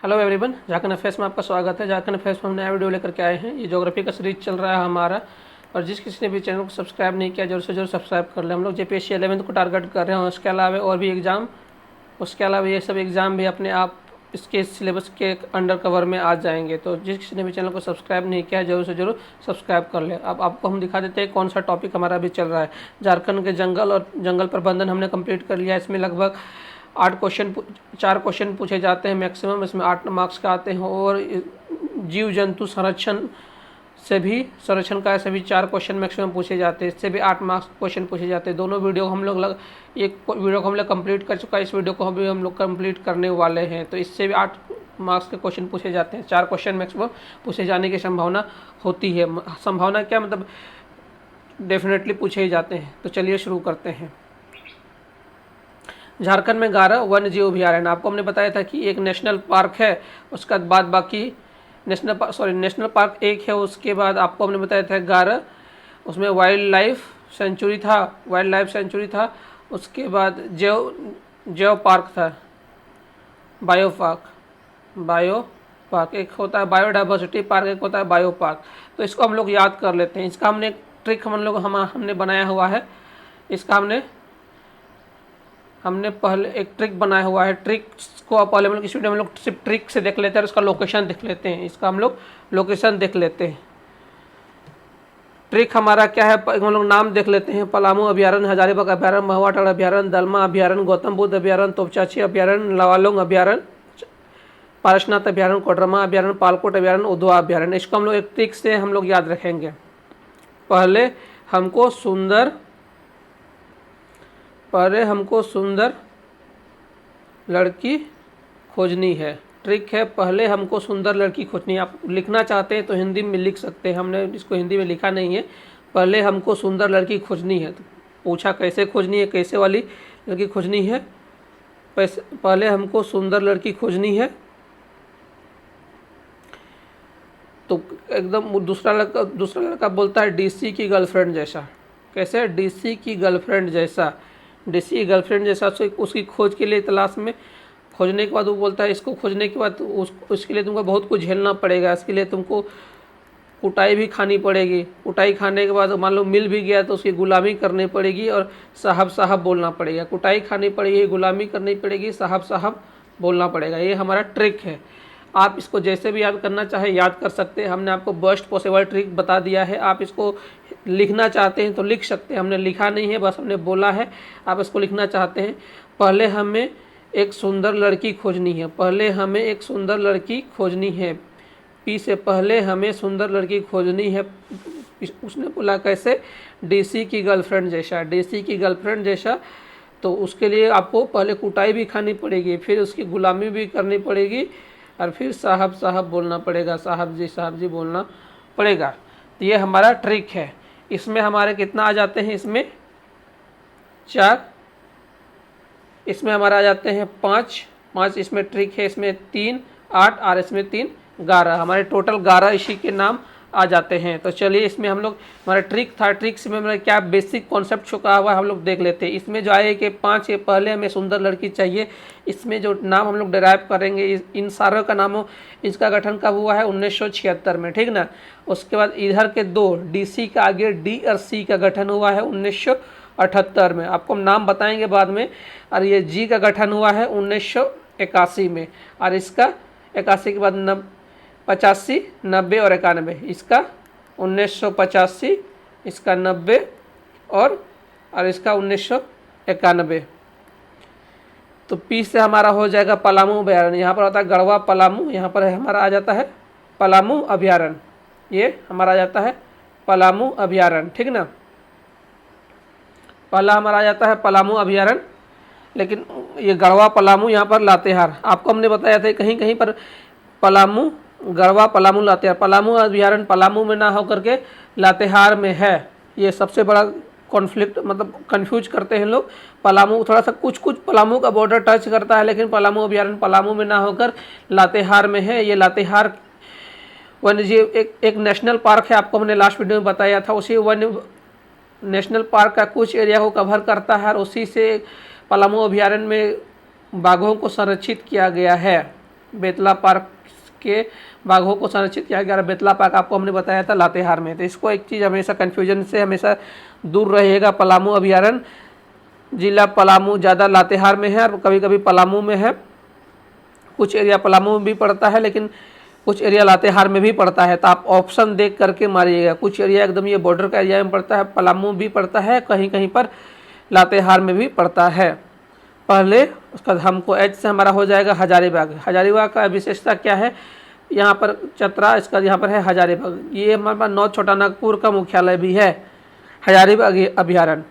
Hello everyone, Jharkhand affairs में आपका स्वागत है। झारखंड अफेयर्स में हम नया वीडियो लेकर के आए हैं। ये ज्योग्राफी का सीरीज चल रहा है हमारा, और जिस किसी ने भी चैनल को सब्सक्राइब नहीं किया जरूर से जरूर सब्सक्राइब कर लें। हम लोग जेपीएससी 11th को टारगेट कर रहे हैं, उसके अलावा और भी एग्ज़ाम, उसके अलावा ये सब एग्ज़ाम भी अपने आप इसके सिलेबस के अंडर कवर में आ जाएंगे। तो जिस किसी ने भी चैनल को सब्सक्राइब नहीं किया जरूर से जरूर सब्सक्राइब कर लें। अब आपको हम दिखा देते हैं कौन सा टॉपिक हमारा अभी चल रहा है। झारखंड के जंगल और जंगल प्रबंधन हमने कंप्लीट कर लिया। इसमें लगभग 4 क्वेश्चन पूछे जाते हैं मैक्सिमम, इसमें 8 मार्क्स का आते हैं। और जीव जंतु संरक्षण का से भी 4 क्वेश्चन मैक्सिमम पूछे जाते हैं। इससे भी 8 मार्क्स क्वेश्चन पूछे जाते हैं। दोनों वीडियो हम लोग एक वीडियो को हम लोग कंप्लीट कर चुका है, इस वीडियो को अभी हम लोग कंप्लीट करने वाले हैं। तो इससे भी 8 मार्क्स के क्वेश्चन पूछे जाते हैं। 4 क्वेश्चन मैक्सिमम पूछे जाने की संभावना होती है। संभावना क्या मतलब, डेफिनेटली पूछे ही जाते हैं। तो चलिए शुरू करते हैं। झारखंड में 11 वन्य जीव अभयारण्य, आपको हमने बताया था कि एक नेशनल पार्क है, उसका बाद बाकी नेशनल पार्क एक है, उसके बाद आपको हमने बताया था 11 उसमें वाइल्ड लाइफ सेंचुरी था। उसके बाद जैव पार्क था, बायो पार्क एक होता है, बायोडाइवर्सिटी पार्क एक होता है, बायो पार्क। तो इसको हम लोग याद कर लेते हैं। इसका हमने एक ट्रिक हमने बनाया हुआ है। इसका हमने पहले एक ट्रिक बनाया हुआ है। ट्रिक्स को पहले हम लोग इस वीडियो में हम लोग सिर्फ ट्रिक से देख लेते हैं और इसका लोकेशन देख लेते हैं। इसका हम लोग लोकेशन देख लेते हैं। ट्रिक हमारा क्या है, हम लोग नाम देख लेते हैं। पलामू अभयारण्य, हजारीबाग अभयारण्य, महुआटांड़ अभयारण्य, दलमा अभयारण्य, गौतम बुद्ध अभयारण्य, तोपचाची अभयारण्य, लवालोंग अभयारण्य, पारसनाथ अभयारण्य, कोडरमा अभयारण्य, पालकोट अभयारण्य, उदवा अभयारण्य। इसको हम लोग एक ट्रिक से हम लोग याद रखेंगे। पहले हमको सुंदर लड़की खोजनी है। ट्रिक है, पहले हमको सुंदर लड़की खोजनी है। आप लिखना चाहते हैं तो हिंदी में लिख सकते हैं, हमने इसको हिंदी में लिखा नहीं है। पहले हमको सुंदर लड़की खोजनी है। तो पूछा कैसे खोजनी है, कैसे वाली लड़की खोजनी है। पहले हमको सुंदर लड़की खोजनी है। तो एकदम दूसरा लड़का बोलता है डीसी की गर्लफ्रेंड जैसा। कैसे? डीसी की गर्लफ्रेंड जैसा। डीसी गर्लफ्रेंड जैसा उसकी खोज के लिए तलाश में खोजने के बाद वो बोलता है इसको खोजने के बाद उसके लिए तुमको बहुत कुछ झेलना पड़ेगा। इसके लिए तुमको कुटाई भी खानी पड़ेगी। कुटाई खाने के बाद मान लो मिल भी गया तो उसकी गुलामी करनी पड़ेगी और साहब साहब बोलना पड़ेगा। कुटाई खानी पड़ेगी, गुलामी करनी पड़ेगी, साहब साहब बोलना पड़ेगा। ये हमारा ट्रिक है। आप इसको जैसे भी याद करना चाहे याद कर सकते हैं। हमने आपको बेस्ट पॉसिबल ट्रिक बता दिया है। आप इसको लिखना चाहते हैं तो लिख सकते हैं, हमने लिखा नहीं है, बस हमने बोला है। आप इसको लिखना चाहते हैं, पहले हमें एक सुंदर लड़की खोजनी है। पहले हमें एक सुंदर लड़की खोजनी है। पी से पहले हमें सुंदर लड़की खोजनी है। उसने बोला कैसे? डीसी की गर्लफ्रेंड जैसा। डीसी की गर्लफ्रेंड जैसा। तो उसके लिए आपको पहले कुटाई भी खानी पड़ेगी, फिर उसकी गुलामी भी करनी पड़ेगी और फिर साहब साहब बोलना पड़ेगा, साहब जी बोलना पड़ेगा। तो ये हमारा ट्रिक है। इसमें हमारे कितना आ जाते हैं? इसमें 4, इसमें हमारा आ जाते हैं 5 इसमें ट्रिक है। इसमें 3 8 और इसमें 3 11, हमारे टोटल 11 इसी के नाम आ जाते हैं। तो चलिए इसमें हम लोग, हमारा ट्रिक था, ट्रिक से हमारा क्या बेसिक कॉन्सेप्ट छुपा हुआ है हम लोग देख लेते हैं। इसमें जो आए कि 5 के पहले हमें सुंदर लड़की चाहिए। इसमें जो नाम हम लोग डिराइव करेंगे, इन सारों का नाम इसका गठन कब हुआ है? 1976 में, ठीक ना। उसके बाद इधर के 2 डीसी का आगे डी और सी का गठन हुआ है 1978 में। आपको हम नाम बताएंगे बाद में। और ये जी का गठन हुआ है 1981 में। और इसका 81 के बाद 85, 90 और 91। इसका 1985, इसका 90 और इसका 1991। तो पी से हमारा हो जाएगा पलामू अभयारण्य। यहाँ पर होता है गढ़वा पलामू, यहाँ पर हमारा आ जाता है पलामू अभयारण्य। ये हमारा आ जाता है पलामू अभयारण्य, ठीक ना। पहला हमारा आ जाता है पलामू अभयारण्य, लेकिन ये गढ़वा पलामू, यहाँ पर लातेहार। आपको हमने बताया था कहीं कहीं पर पलामू, गढ़वा पलामू, लातेहार। पलामू अभयारण्य पलामू में ना होकर के लातेहार में है। ये सबसे बड़ा कॉन्फ्लिक्ट, मतलब कंफ्यूज करते हैं लोग। पलामू थोड़ा सा कुछ पलामू का बॉर्डर टच करता है, लेकिन पलामू अभयारण्य पलामू में ना होकर लातेहार में है। ये लातेहार वन्यजीव एक नेशनल पार्क है। आपको हमने लास्ट वीडियो में बताया था। उसी वन्य नेशनल पार्क का कुछ एरिया को कवर करता है और उसी से पलामू अभयारण्य में बाघों को संरक्षित किया गया है। बेतला पार्क के बाघों को संरक्षित किया गया। बेतला पार्क आपको हमने बताया था लातेहार में। तो इसको एक चीज़ हमेशा कन्फ्यूजन से हमेशा दूर रहिएगा। पलामू अभयारण्य जिला पलामू ज़्यादा लातेहार में है और कभी कभी पलामू में है, कुछ एरिया पलामू में भी पड़ता है, लेकिन कुछ एरिया लातेहार में भी पड़ता है। तो आप ऑप्शन देख करके मारिएगा। कुछ एरिया एकदम ये बॉर्डर का एरिया में पड़ता है, पलामू भी पड़ता है, कहीं कहीं पर लातेहार में भी पड़ता है। पहले उसका हमको एच से हमारा हो जाएगा हजारीबाग। हजारीबाग का विशेषता क्या है, यहाँ पर चतरा, इसका यहाँ पर है हजारीबाग। ये हमारे पास नॉर्थ छोटा नागपुर का मुख्यालय भी है हजारीबाग अभयारण्य।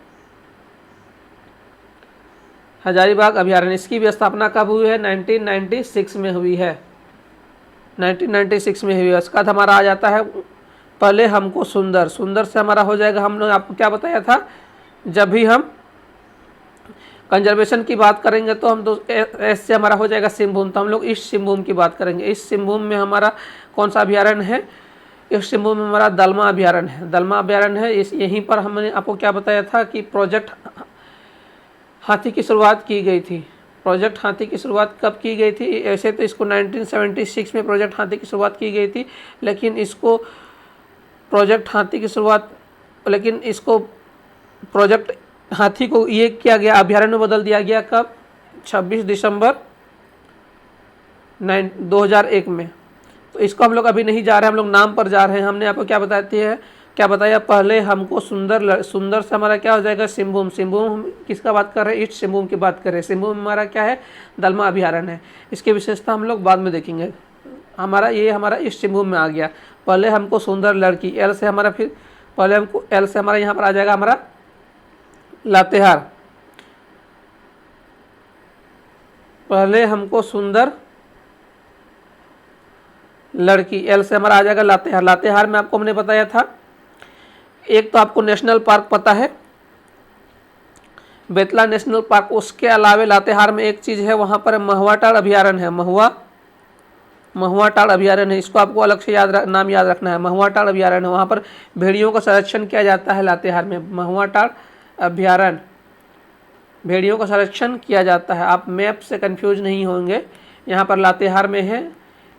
हजारीबाग अभयारण्य इसकी भी स्थापना कब हुई है, 1996 में हुई है। 1996 में हुई है। उसका बाद हमारा आ जाता है पहले हमको सुंदर। सुंदर से हमारा हो जाएगा, हमने आपको क्या बताया था, जब भी हम कंजर्वेशन की बात करेंगे तो हम तो एस से हमारा हो जाएगा सिंहभूम। तो हम लोग ईस्ट सिंहभूम की बात करेंगे। ईस्ट सिंहभूम में हमारा कौन सा अभयारण्य है, ईस्ट सिंहभूम में हमारा दलमा अभयारण्य है। दलमा अभयारण्य है। इस यहीं पर हमने आपको क्या बताया था कि प्रोजेक्ट हाथी की शुरुआत की गई थी। प्रोजेक्ट हाथी की शुरुआत कब की गई थी, ऐसे तो इसको 1976 में प्रोजेक्ट हाथी की शुरुआत की गई थी, लेकिन इसको प्रोजेक्ट हाथी की शुरुआत, लेकिन इसको प्रोजेक्ट हाथी को ये किया गया अभयारण्य में बदल दिया गया कब, 26 दिसंबर 2001 में। तो इसको हम लोग अभी नहीं जा रहे हैं, हम लोग नाम पर जा रहे हैं। हमने आपको क्या बताया पहले हमको सुंदर। सुंदर से हमारा क्या हो जाएगा सिंहभूम। सिंहभूम हम किसका बात कर रहे हैं, ईस्ट सिंहभूम की बात कर रहे हैं। सिंहभूम हमारा क्या है, दलमा अभयारण्य है। इसकी विशेषता हम लोग बाद में देखेंगे। हमारा ईस्ट सिंहभूम में आ गया। पहले हमको सुंदर लड़की, एल से हमारा, फिर पहले हमको एल से हमारा यहाँ पर आ जाएगा हमारा लातेहार। पहले हमको सुंदर लड़की, एल से हमारा आ जाएगा लातेहार। लातेहार में आपको हमने बताया था, एक तो आपको नेशनल पार्क पता है बेतला नेशनल पार्क, उसके अलावा लातेहार में एक चीज़ है, वहाँ पर महुआटाड़ अभयारण्य है। महुआटाड़ अभयारण्य है। इसको आपको अलग से नाम याद रखना है। महुआटाड़ अभयारण्य, वहाँ पर भेड़ियों का संरक्षण किया जाता है लातेहार में। महुआटाड़ अभयारण्य, भेड़ियों का संरक्षण किया जाता है। आप मैप से कंफ्यूज नहीं होंगे। यहाँ पर लातेहार में है।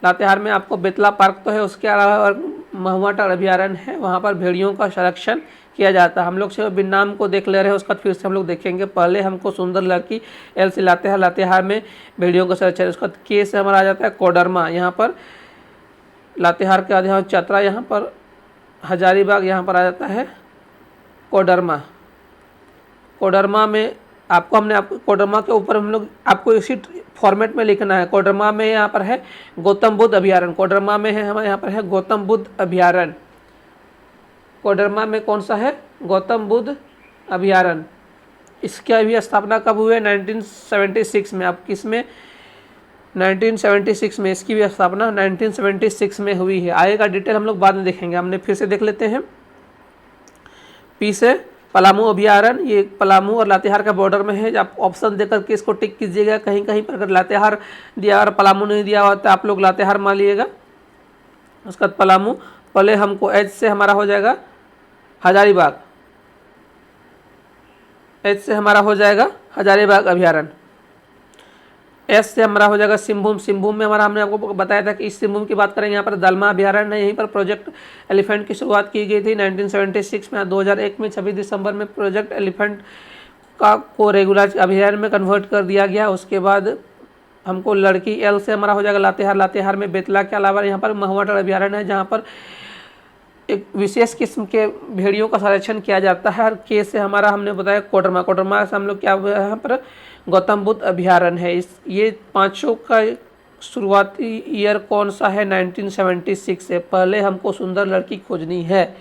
लातेहार में आपको बेतला पार्क तो है, उसके अलावा महुआटाड़ अभयारण्य है, वहाँ पर भेड़ियों का संरक्षण किया जाता है। हम लोग सिर्फ बिन नाम को देख ले रहे हैं, उसका फिर से हम लोग देखेंगे। पहले हमको सुंदर लड़की, एल से लातेहार। लातेहार में भेड़ियों का संरक्षण। उसका के से हमारा आ जाता है कोडरमा। यहाँ पर लातेहार के आधे चतरा, यहाँ पर हजारीबाग, यहाँ पर आ जाता है कोडरमा। कोडरमा में आपको कोडरमा के ऊपर हम लोग आपको इसी फॉर्मेट में लिखना है। कोडरमा में यहाँ पर है गौतम बुद्ध अभयारण्य। कोडरमा में है हमारे यहाँ पर है गौतम बुद्ध अभयारण्य। कोडरमा में कौन सा है, गौतम बुद्ध अभयारण्य। इसका भी स्थापना कब हुई है, 1976 में। अब किस में, 1976 में। इसकी भी स्थापना 1976 में हुई है। आएगा डिटेल हम लोग बाद में देखेंगे। हमने फिर से देख लेते हैं। पी से पलामू अभयारण्य, ये पलामू और लातेहार का बॉर्डर में है। आप ऑप्शन देकर के इसको टिक कीजिएगा। कहीं कहीं पर अगर लातेहार दिया और पलामू नहीं दिया हुआ तो आप लोग लातेहार मान लीजिएगा। उसके बाद पलामू, पहले हमको एच से हमारा हो जाएगा हजारीबाग। एच से हमारा हो जाएगा हजारीबाग अभयारण्य। एस से हमारा हो जाएगा सिंहभूम। सिंहभूम में हमारा, हमने आपको बताया था कि इस सिंहभूम की बात करें, यहाँ पर दलमा अभयारण्य है। यहीं पर प्रोजेक्ट एलिफेंट की शुरुआत की गई थी 1976 में। 2001 में 26 दिसंबर में प्रोजेक्ट एलिफेंट को रेगुलर अभयारण्य में कन्वर्ट कर दिया गया। उसके बाद हमको लड़की, एल से हमारा हो जाएगा लातेहार। लातेहार में बेतला के अलावा यहाँ पर महुआटाड़ अभयारण्य है, जहाँ पर एक विशेष किस्म के भेड़ियों का संरक्षण किया जाता है। और के से हमारा हमने बताया कोडरमा। कोडरमा से हम लोग क्या हुआ, यहाँ पर गौतम बुद्ध अभयारण्य है। ये पांचों का शुरुआती ईयर कौन सा है, 1976 से। पहले हमको सुंदर लड़की खोजनी है।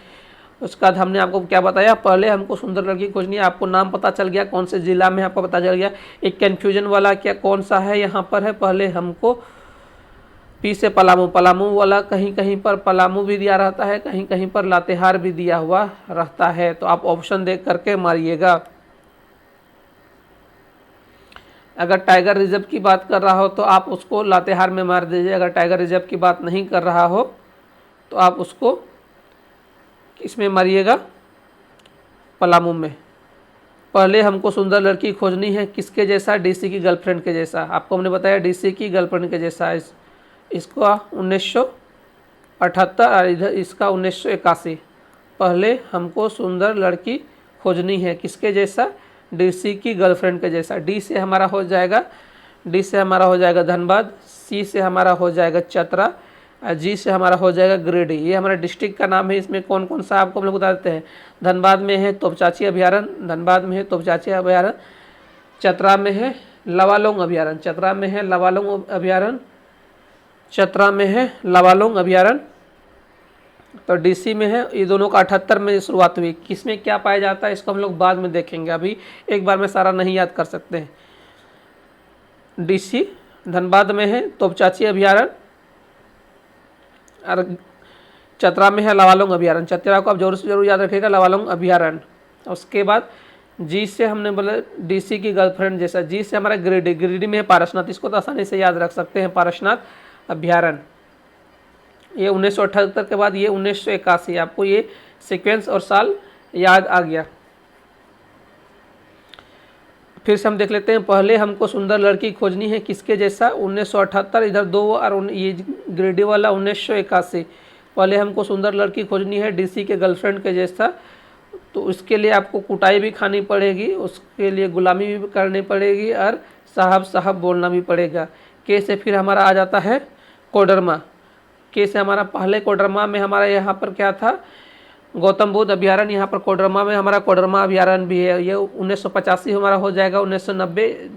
उसका बाद हमने आपको क्या बताया, पहले हमको सुंदर लड़की खोजनी है। आपको नाम पता चल गया, कौन से ज़िला में आपको पता चल गया। एक कन्फ्यूजन वाला क्या कौन सा है, यहाँ पर है पहले हमको पी से पलामू। पलामू वाला कहीं कहीं पर पलामू भी दिया रहता है, कहीं कहीं पर लातेहार भी दिया हुआ रहता है। तो आप ऑप्शन देख करके मारिएगा। अगर टाइगर रिजर्व की बात कर रहा हो तो आप उसको लातेहार में मार दीजिए। अगर टाइगर रिजर्व की बात नहीं कर रहा हो तो आप उसको किसमें मारिएगा, पलामू में। पहले हमको सुंदर लड़की खोजनी है, किसके जैसा, डीसी की गर्लफ्रेंड के जैसा। आपको हमने बताया डीसी की गर्लफ्रेंड के जैसा। इसका 1978 और इधर इसका 1981। पहले हमको सुंदर लड़की खोजनी है किसके जैसा, डीसी की गर्लफ्रेंड के जैसा। डी से हमारा हो जाएगा धनबाद, सी से हमारा हो जाएगा चतरा, और जी से हमारा हो जाएगा गिरिडीह। ये हमारा डिस्ट्रिक्ट का नाम है। इसमें कौन कौन सा आपको हम लोग बता देते हैं। धनबाद में है तोपचाची अभयारण्य, चतरा में है लवालोंग अभयारण्य, तो डीसी में है। ये दोनों का 78 में शुरुआत हुई। किसमें क्या पाया जाता है इसको हम लोग बाद में देखेंगे, अभी एक बार में सारा नहीं याद कर सकते हैं। डीसी धनबाद में है तोपचाची अभयारण्य, और चतरा में है लवालोंग अभयारण्य। चतरा को आप जरूर से जरूर याद रखिएगा, लवालोंग अभयारण्य। उसके बाद जी से हमने बोला डीसी की गर्लफ्रेंड जैसा। जी से हमारा गिरिडीह में है पारसनाथ, इसको तो आसानी से याद रख सकते हैं, पारसनाथ अभयारण्य। ये 1978 के बाद ये 1981। आपको ये सीक्वेंस और साल याद आ गया। फिर से हम देख लेते हैं। पहले हमको सुंदर लड़की खोजनी है किसके जैसा, 1978 इधर 2 और ये गिरिडीह वाला 1981। पहले हमको सुंदर लड़की खोजनी है डीसी के गर्लफ्रेंड के जैसा, तो उसके लिए आपको कुटाई भी खानी पड़ेगी, उसके लिए गुलामी भी करनी पड़ेगी, और साहब साहब बोलना भी पड़ेगा। के से फिर हमारा आ जाता है कोडरमा। के से हमारा पहले कोडरमा में हमारा यहाँ पर क्या था, गौतम बुद्ध अभयारण्य। यहाँ पर कोडरमा में हमारा कोडरमा अभयारण्य भी है। ये 1985 हमारा हो जाएगा, 1990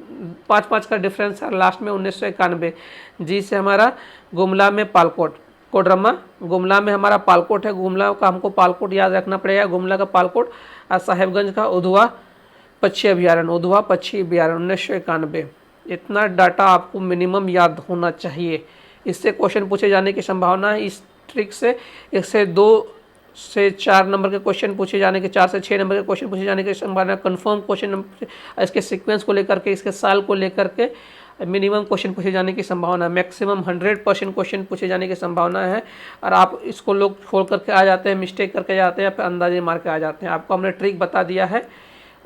5 का डिफरेंस है, लास्ट में 1991। जी से हमारा गुमला में पालकोट, कोडरमा गुमला में हमारा पालकोट है। गुमला का हमको पालकोट याद रखना पड़ेगा, गुमला का पालकोट। और साहेबगंज का उधवा पक्षी अभयारण्य, 1991। इतना डाटा आपको मिनिमम याद होना चाहिए। इससे क्वेश्चन पूछे जाने की संभावना है। इस ट्रिक से इससे 2 से 4 नंबर के क्वेश्चन पूछे जाने के, 4 से 6 नंबर के क्वेश्चन पूछे जाने की संभावना, कंफर्म क्वेश्चन इसके सीक्वेंस को लेकर के, इसके साल को लेकर के मिनिमम क्वेश्चन पूछे जाने की संभावना, मैक्सिमम 100% क्वेश्चन पूछे जाने की संभावना है। और आप इसको लोग छोड़ करके आ जाते हैं, मिस्टेक करके जाते हैं, फिर अंदाजे मार के आ जाते हैं। आपको हमने ट्रिक बता दिया है,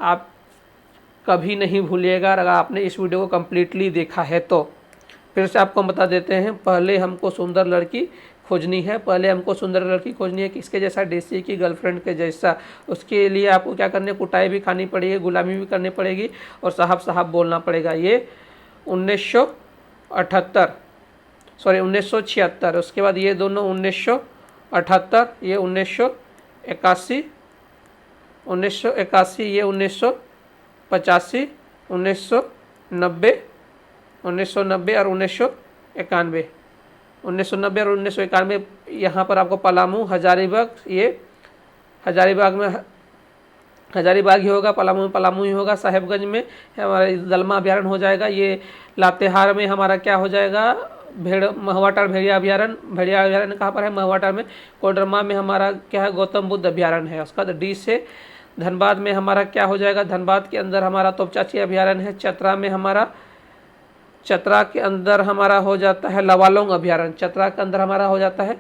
आप कभी नहीं भूलिएगा अगर आपने इस वीडियो को कम्प्लीटली देखा है तो। फिर से आपको हम बता देते हैं। पहले हमको सुंदर लड़की खोजनी है किसके जैसा, डीसी की गर्लफ्रेंड के जैसा। उसके लिए आपको क्या करने, कुटाई भी खानी पड़ेगी, गुलामी भी करनी पड़ेगी, और साहब साहब बोलना पड़ेगा। ये 1976। उसके बाद ये दोनों 1978, ये 1981, ये 1985, 1990 और 1991। 1990 और 1991 यहाँ पर आपको पलामू, हजारीबाग, ये हजारीबाग में हजारीबाग ही होगा, पलामू में पलामू ही होगा। साहेबगंज में हमारा दलमा अभयारण्य हो जाएगा। ये लातेहार में हमारा क्या हो जाएगा, महुआटार भेड़िया अभयारण्य कहाँ पर है, महुआटार में। कोडरमा में हमारा क्या है, गौतम बुद्ध अभयारण्य है। उसका डी से धनबाद में हमारा क्या हो जाएगा, धनबाद के अंदर हमारा तोपचाची अभयारण्य है। चतरा के अंदर हमारा हो जाता है लवालोंग अभयारण्य। चतरा के अंदर हमारा हो जाता है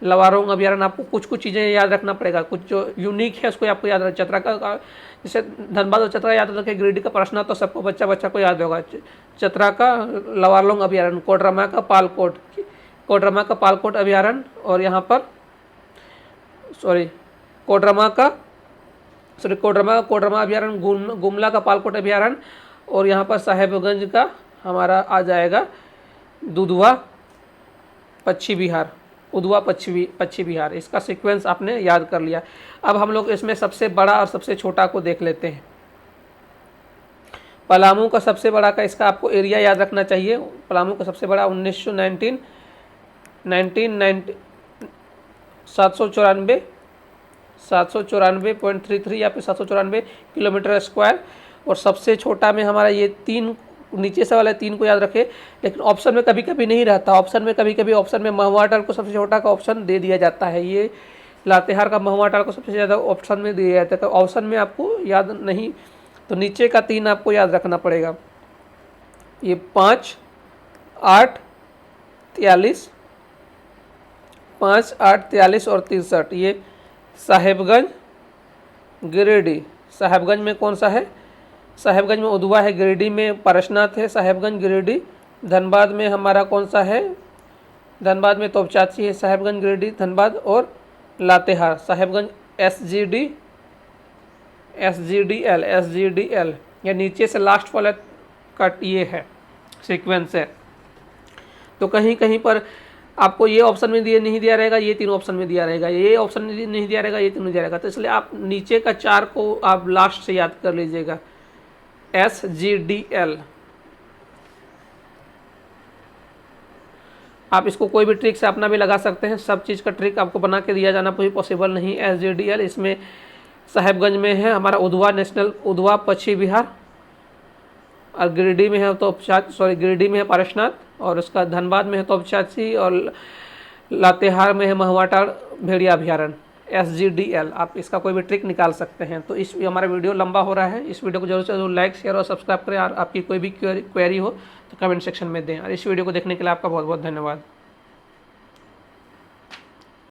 लवालोंग अभयारण्य। आपको कुछ चीज़ें याद रखना पड़ेगा, कुछ जो यूनिक है उसको आपको याद रखना। चतरा का जैसे धनबाद और चतरा याद रखें, गिरिडीह का प्रश्न तो सबको बच्चा को याद होगा। चतरा का लवालोंग अभयारण्य, कोडरमा का पालकोट अभयारण्य, और यहाँ पर कोडरमा अभयारण्य, गुमला का पालकोट अभयारण्य, और यहाँ पर साहेबगंज का हमारा आ जाएगा उधवा पश्चिम बिहार। इसका सीक्वेंस आपने याद कर लिया। अब हम लोग इसमें सबसे बड़ा और सबसे छोटा को देख लेते हैं। पलामू का सबसे बड़ा का इसका आपको एरिया याद रखना चाहिए। पलामू का सबसे बड़ा 794.33 या फिर 794 किलोमीटर स्क्वायर। और सबसे छोटा में हमारा ये 3, नीचे से वाले 3 को याद रखें, लेकिन ऑप्शन में कभी कभी नहीं रहता। ऑप्शन में महुआटार को सबसे छोटा का ऑप्शन दे दिया जाता है। ये लातेहार का महुआटार को सबसे ज़्यादा ऑप्शन में दिया जाता है। तो ऑप्शन में आपको याद नहीं, तो नीचे का 3 आपको याद रखना पड़ेगा। ये 5, 8, 43 और 63। ये साहेबगंज, गिरिडीह। साहेबगंज में कौन सा है, साहेबगंज में उधवा है, गिरिडीह में पारसनाथ है। साहेबगंज, गिरिडीह। धनबाद में हमारा कौन सा है, धनबाद में तोपचाची है, साहेबगंज गिरिडीह धनबाद और लातेहार साहेबगंज SGDL या नीचे से लास्ट वाला कट ये है सीक्वेंस है। तो कहीं कहीं पर आपको ये ऑप्शन में नहीं दिया रहेगा, ये तीनों ऑप्शन में दिया रहेगा, ये ऑप्शन में नहीं दिया रहेगा, ये तीनों दिया रहेगा। तो इसलिए आप नीचे का 4 को आप लास्ट से याद कर लीजिएगा, SGDL। आप इसको कोई भी ट्रिक से अपना भी लगा सकते हैं, सब चीज़ का ट्रिक आपको बना के दिया जाना कोई पॉसिबल नहीं। SGDL इसमें साहेबगंज में है हमारा उधवा नेशनल, उधवा पश्चिम बिहार, और गिरिडीह में है गिरिडीह में है पारसनाथ, और उसका धनबाद में है तोपचाची, और लातेहार में है महवाटाड़ भेड़िया अभ्यारण्य, SGDL। आप इसका कोई भी ट्रिक निकाल सकते हैं। तो इस हमारा वीडियो लंबा हो रहा है, इस वीडियो को जरूर से जरूर लाइक शेयर और सब्सक्राइब करें, और आपकी कोई भी क्वेरी हो तो कमेंट सेक्शन में दें। और इस वीडियो को देखने के लिए आपका बहुत बहुत धन्यवाद।